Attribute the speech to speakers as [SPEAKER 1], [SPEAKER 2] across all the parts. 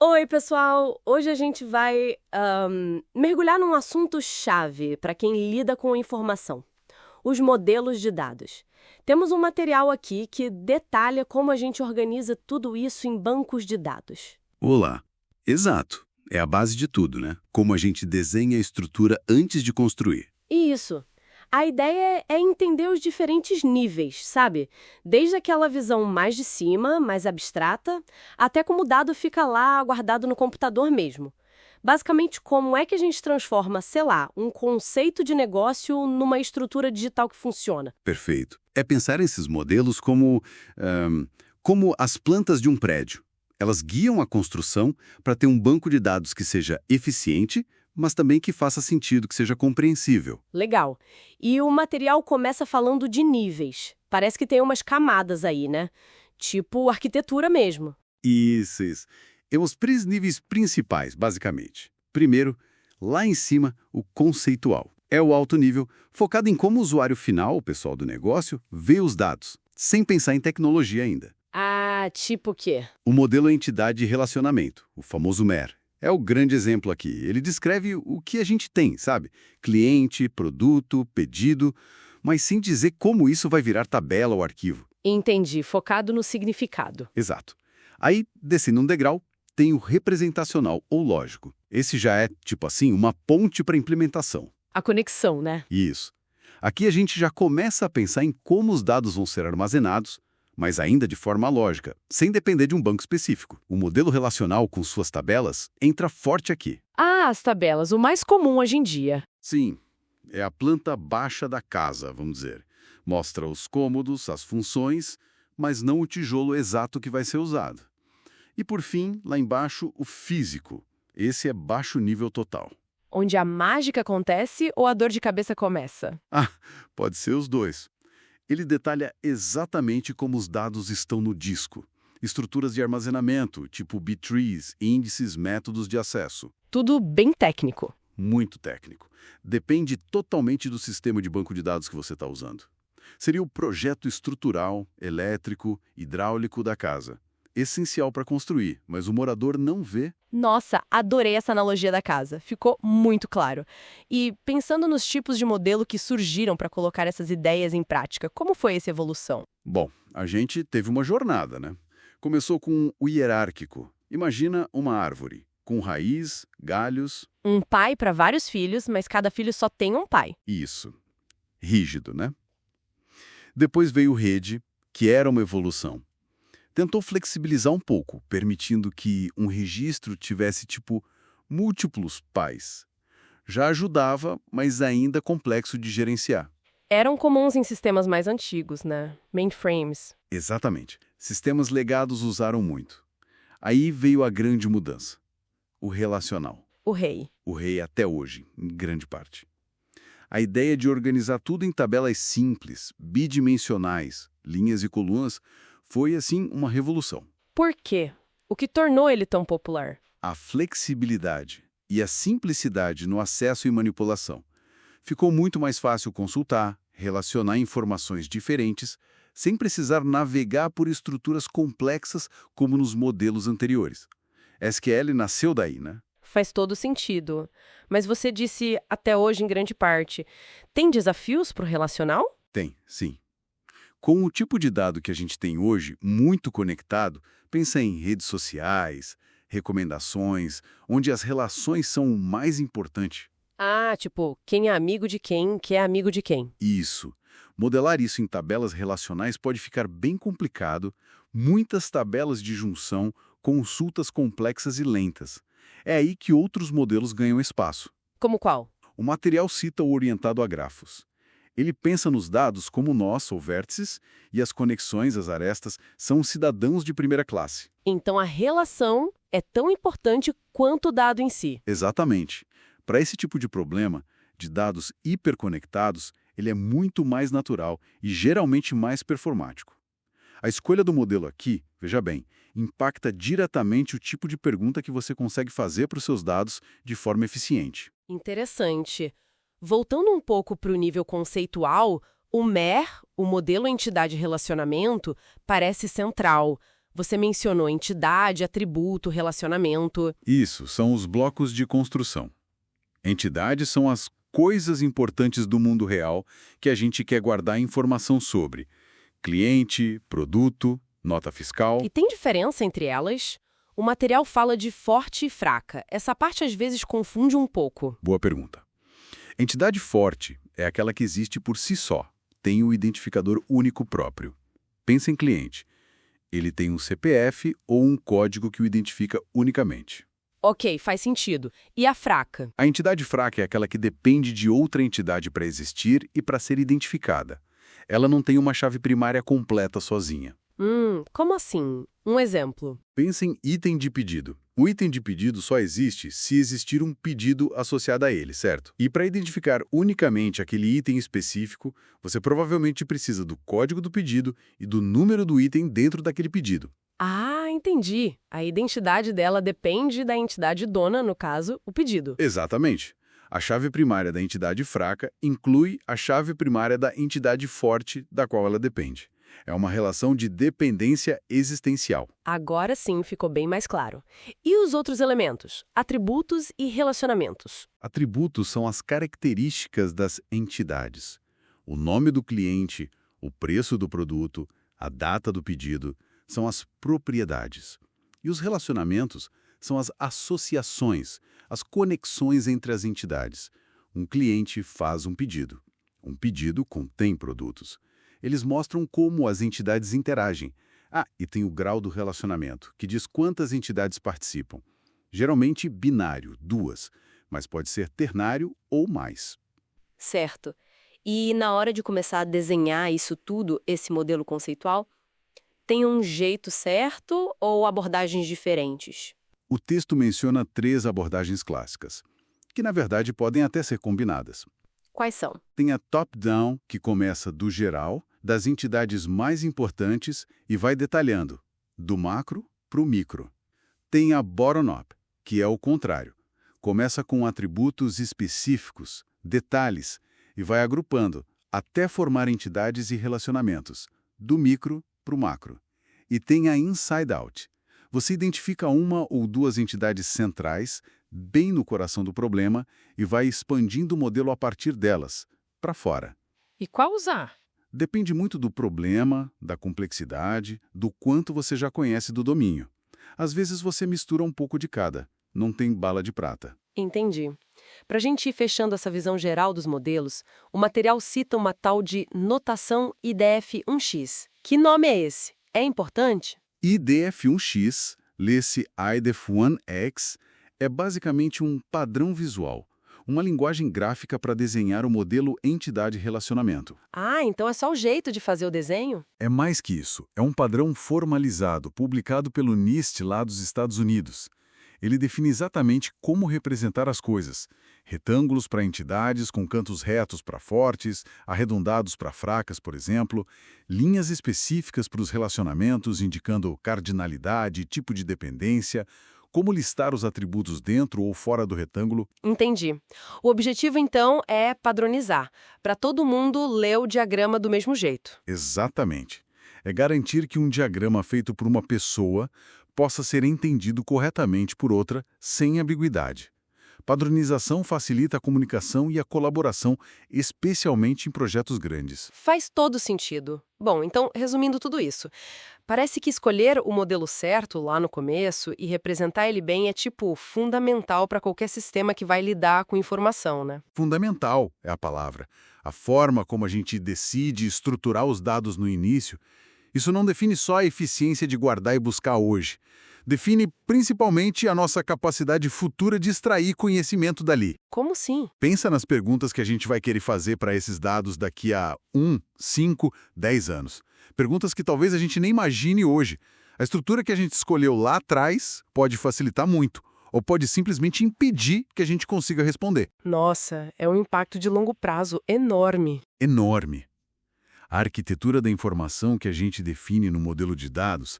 [SPEAKER 1] Oi, pessoal! Hoje a gente vai mergulhar num assunto-chave para quem lida com informação: os modelos de dados. Temos um material aqui que detalha como a gente organiza tudo isso em bancos de dados.
[SPEAKER 2] Olá. Exato. É a base de tudo, né? Como a gente desenha a estrutura antes de construir.
[SPEAKER 1] E isso. A ideia é entender os diferentes níveis, sabe? Desde aquela visão mais de cima, mais abstrata, até como o dado fica lá guardado no computador mesmo. Basicamente, como é que a gente transforma, sei lá, um conceito de negócio numa estrutura digital que funciona?
[SPEAKER 2] Perfeito. É pensar esses modelos como as plantas de um prédio. Elas guiam a construção para ter um banco de dados que seja eficiente, mas também que faça sentido, que seja compreensível.
[SPEAKER 1] Legal. E o material começa falando de níveis. Parece que tem umas camadas aí, né? Tipo arquitetura mesmo.
[SPEAKER 2] Isso. Temos três níveis principais, basicamente. Primeiro, lá em cima, o conceitual. É o alto nível, focado em como o usuário final, o pessoal do negócio, vê os dados, sem pensar em tecnologia ainda.
[SPEAKER 1] Ah, tipo o quê?
[SPEAKER 2] O modelo entidade de relacionamento, o famoso MER, é o grande exemplo aqui. Ele descreve o que a gente tem, sabe? Cliente, produto, pedido, mas sem dizer como isso vai virar tabela ou arquivo.
[SPEAKER 1] Entendi, focado no significado.
[SPEAKER 2] Exato. Aí, descendo um degrau, tem o representacional ou lógico. Esse já é, tipo assim, uma ponte para implementação.
[SPEAKER 1] A conexão, né?
[SPEAKER 2] Isso. Aqui a gente já começa a pensar em como os dados vão ser armazenados, mas ainda de forma lógica, sem depender de um banco específico. O modelo relacional com suas tabelas entra forte aqui.
[SPEAKER 1] Ah, as tabelas, o mais comum hoje em dia.
[SPEAKER 2] Sim, é a planta baixa da casa, vamos dizer. Mostra os cômodos, as funções, mas não o tijolo exato que vai ser usado. E por fim, lá embaixo, o físico. Esse é baixo nível total.
[SPEAKER 1] Onde a mágica acontece ou a dor de cabeça começa?
[SPEAKER 2] Ah, pode ser os dois. Ele detalha exatamente como os dados estão no disco. Estruturas de armazenamento, tipo B-trees, índices, métodos de acesso.
[SPEAKER 1] Tudo bem técnico.
[SPEAKER 2] Muito técnico. Depende totalmente do sistema de banco de dados que você está usando. Seria o projeto estrutural, elétrico, hidráulico da casa. Essencial para construir, mas o morador não vê.
[SPEAKER 1] Nossa, adorei essa analogia da casa. Ficou muito claro. E pensando nos tipos de modelo que surgiram para colocar essas ideias em prática, como foi essa evolução?
[SPEAKER 2] Bom, a gente teve uma jornada, né? Começou com o hierárquico. Imagina uma árvore, com raiz, galhos.
[SPEAKER 1] Um pai para vários filhos, mas cada filho só tem um pai.
[SPEAKER 2] Isso. Rígido, né? Depois veio rede, que era uma evolução. Tentou flexibilizar um pouco, permitindo que um registro tivesse, tipo, múltiplos pais. Já ajudava, mas ainda complexo de gerenciar.
[SPEAKER 1] Eram comuns em sistemas mais antigos, né? Mainframes.
[SPEAKER 2] Exatamente. Sistemas legados usaram muito. Aí veio a grande mudança. O relacional.
[SPEAKER 1] O rei.
[SPEAKER 2] O rei até hoje, em grande parte. A ideia de organizar tudo em tabelas simples, bidimensionais, linhas e colunas, foi, assim, uma revolução.
[SPEAKER 1] Por quê? O que tornou ele tão popular?
[SPEAKER 2] A flexibilidade e a simplicidade no acesso e manipulação. Ficou muito mais fácil consultar, relacionar informações diferentes, sem precisar navegar por estruturas complexas como nos modelos anteriores. SQL nasceu daí, né?
[SPEAKER 1] Faz todo sentido. Mas você disse até hoje em grande parte. Tem desafios para o relacional?
[SPEAKER 2] Tem, sim. Com o tipo de dado que a gente tem hoje, muito conectado, pensa em redes sociais, recomendações, onde as relações são o mais importante.
[SPEAKER 1] Ah, tipo, quem é amigo de quem, que é amigo de quem.
[SPEAKER 2] Isso. Modelar isso em tabelas relacionais pode ficar bem complicado, muitas tabelas de junção, consultas complexas e lentas. É aí que outros modelos ganham espaço.
[SPEAKER 1] Como qual?
[SPEAKER 2] O material cita o orientado a grafos. Ele pensa nos dados como nós, ou vértices, e as conexões, as arestas, são cidadãos de primeira classe.
[SPEAKER 1] Então a relação é tão importante quanto o dado em si.
[SPEAKER 2] Exatamente. Para esse tipo de problema, de dados hiperconectados, ele é muito mais natural e geralmente mais performático. A escolha do modelo aqui, veja bem, impacta diretamente o tipo de pergunta que você consegue fazer para os seus dados de forma eficiente.
[SPEAKER 1] Interessante. Voltando um pouco para o nível conceitual, o MER, o modelo entidade relacionamento, parece central. Você mencionou entidade, atributo, relacionamento.
[SPEAKER 2] Isso, são os blocos de construção. Entidades são as coisas importantes do mundo real que a gente quer guardar informação sobre. Cliente, produto, nota fiscal.
[SPEAKER 1] E tem diferença entre elas? O material fala de forte e fraca. Essa parte às vezes confunde um pouco.
[SPEAKER 2] Boa pergunta. Entidade forte é aquela que existe por si só, tem o identificador único próprio. Pensa em cliente. Ele tem um CPF ou um código que o identifica unicamente.
[SPEAKER 1] Ok, faz sentido. E a fraca?
[SPEAKER 2] A entidade fraca é aquela que depende de outra entidade para existir e para ser identificada. Ela não tem uma chave primária completa sozinha.
[SPEAKER 1] Como assim? Um exemplo.
[SPEAKER 2] Pensa em item de pedido. O item de pedido só existe se existir um pedido associado a ele, certo? E para identificar unicamente aquele item específico, você provavelmente precisa do código do pedido e do número do item dentro daquele pedido.
[SPEAKER 1] Ah, entendi. A identidade dela depende da entidade dona, no caso, o pedido.
[SPEAKER 2] Exatamente. A chave primária da entidade fraca inclui a chave primária da entidade forte da qual ela depende. É uma relação de dependência existencial.
[SPEAKER 1] Agora sim ficou bem mais claro. E os outros elementos? Atributos e relacionamentos.
[SPEAKER 2] Atributos são as características das entidades. O nome do cliente, o preço do produto, a data do pedido, são as propriedades. E os relacionamentos são as associações, as conexões entre as entidades. Um cliente faz um pedido. Um pedido contém produtos. Eles mostram como as entidades interagem. E tem o grau do relacionamento, que diz quantas entidades participam. Geralmente binário, 2, mas pode ser ternário ou mais.
[SPEAKER 1] Certo. E na hora de começar a desenhar isso tudo, esse modelo conceitual, tem um jeito certo ou abordagens diferentes?
[SPEAKER 2] O texto menciona 3 abordagens clássicas, que na verdade podem até ser combinadas.
[SPEAKER 1] Quais são?
[SPEAKER 2] Tem a top-down, que começa do geral, das entidades mais importantes e vai detalhando, do macro para o micro. Tem a bottom-up, que é o contrário. Começa com atributos específicos, detalhes, e vai agrupando, até formar entidades e relacionamentos, do micro para o macro. E tem a inside-out. Você identifica uma ou 2 entidades centrais, bem no coração do problema, e vai expandindo o modelo a partir delas, para fora.
[SPEAKER 1] E qual usar?
[SPEAKER 2] Depende muito do problema, da complexidade, do quanto você já conhece do domínio. Às vezes você mistura um pouco de cada, não tem bala de prata.
[SPEAKER 1] Entendi. Para a gente ir fechando essa visão geral dos modelos, o material cita uma tal de notação IDF1X. Que nome é esse? É importante?
[SPEAKER 2] IDF1X, lê-se IDF1X, é basicamente um padrão visual, uma linguagem gráfica para desenhar o modelo entidade-relacionamento.
[SPEAKER 1] Então é só o jeito de fazer o desenho?
[SPEAKER 2] É mais que isso, é um padrão formalizado, publicado pelo NIST lá dos Estados Unidos. Ele define exatamente como representar as coisas. Retângulos para entidades com cantos retos para fortes, arredondados para fracas, por exemplo, linhas específicas para os relacionamentos indicando cardinalidade, tipo de dependência, como listar os atributos dentro ou fora do retângulo.
[SPEAKER 1] Entendi. O objetivo, então, é padronizar, para todo mundo ler o diagrama do mesmo jeito.
[SPEAKER 2] Exatamente. É garantir que um diagrama feito por uma pessoa possa ser entendido corretamente por outra, sem ambiguidade. Padronização facilita a comunicação e a colaboração, especialmente em projetos grandes.
[SPEAKER 1] Faz todo sentido. Bom, então, resumindo tudo isso, parece que escolher o modelo certo lá no começo e representar ele bem é, fundamental para qualquer sistema que vai lidar com informação, né?
[SPEAKER 2] Fundamental é a palavra. A forma como a gente decide estruturar os dados no início, isso não define só a eficiência de guardar e buscar hoje. Define principalmente a nossa capacidade futura de extrair conhecimento dali.
[SPEAKER 1] Como assim?
[SPEAKER 2] Pensa nas perguntas que a gente vai querer fazer para esses dados daqui a 1, 5, 10 anos. Perguntas que talvez a gente nem imagine hoje. A estrutura que a gente escolheu lá atrás pode facilitar muito, ou pode simplesmente impedir que a gente consiga responder.
[SPEAKER 1] Nossa, é um impacto de longo prazo enorme.
[SPEAKER 2] Enorme. A arquitetura da informação que a gente define no modelo de dados,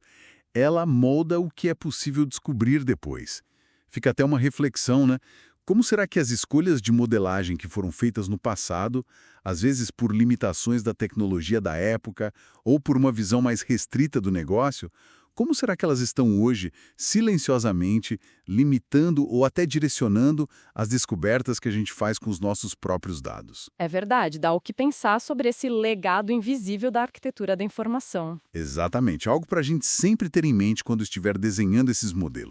[SPEAKER 2] ela molda o que é possível descobrir depois. Fica até uma reflexão, né? Como será que as escolhas de modelagem que foram feitas no passado, às vezes por limitações da tecnologia da época ou por uma visão mais restrita do negócio, como será que elas estão hoje, silenciosamente, limitando ou até direcionando as descobertas que a gente faz com os nossos próprios dados?
[SPEAKER 3] É verdade, dá o que pensar sobre esse legado invisível da arquitetura da informação.
[SPEAKER 2] Exatamente, algo para a gente sempre ter em mente quando estiver desenhando esses modelos.